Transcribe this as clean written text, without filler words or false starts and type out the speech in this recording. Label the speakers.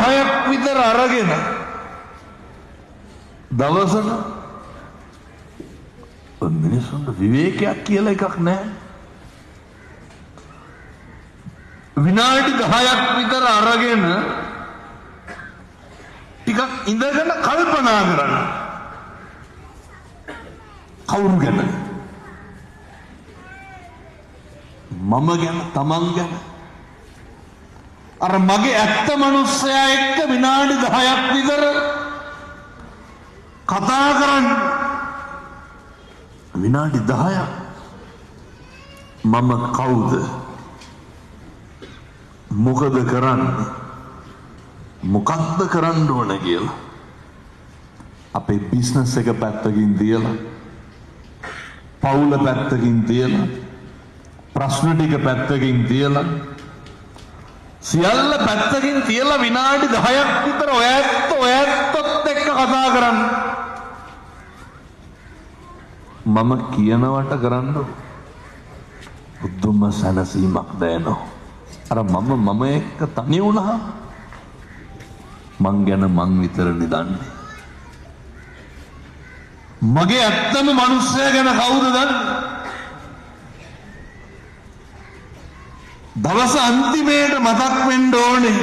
Speaker 1: 10ක් විතර අරගෙන දවසට මිනිස්සුන්ට විවේකයක් කියලා එකක් නැහැ. විනාඩි 10ක් විතර අරගෙන ටිකක් ඉඳගෙන කල්පනා කරන්න. කවුරු ගැන? මම ගැන, තමන් ගැන. අර මගේ ඇත්ත මනුස්සයා එක්ක විනාඩි 10ක් විතර කතා කරන්න. විනාඩි 10ක් මම කවුද? මොකද කරන්නේ? මොකක්ද කරන්න ඕන කියලා. අපේ බිස්නස් එක පැත්තකින් තියලා, පවුල පැත්තකින් තියලා, ප්‍රශ්න ටික පැත්තකින් තියලා, සියල්ල පැත්තකින් තියලා විනාඩි 10ක් විතර ඔය ඇත්තොත් එක්ක කතා කරන්න. මම කියනවට කරන්න බුදුම සැනසීමක් දැනෙනවා. අර මම එක්ක තනි වුණා මං ගැන මං විතරනේ දන්නේ. මගේ ඇත්තම මිනිස්සයා ගැන කවුද දන්නේ? දවස අන්තිමේට මතක් වෙන්න ඕනේ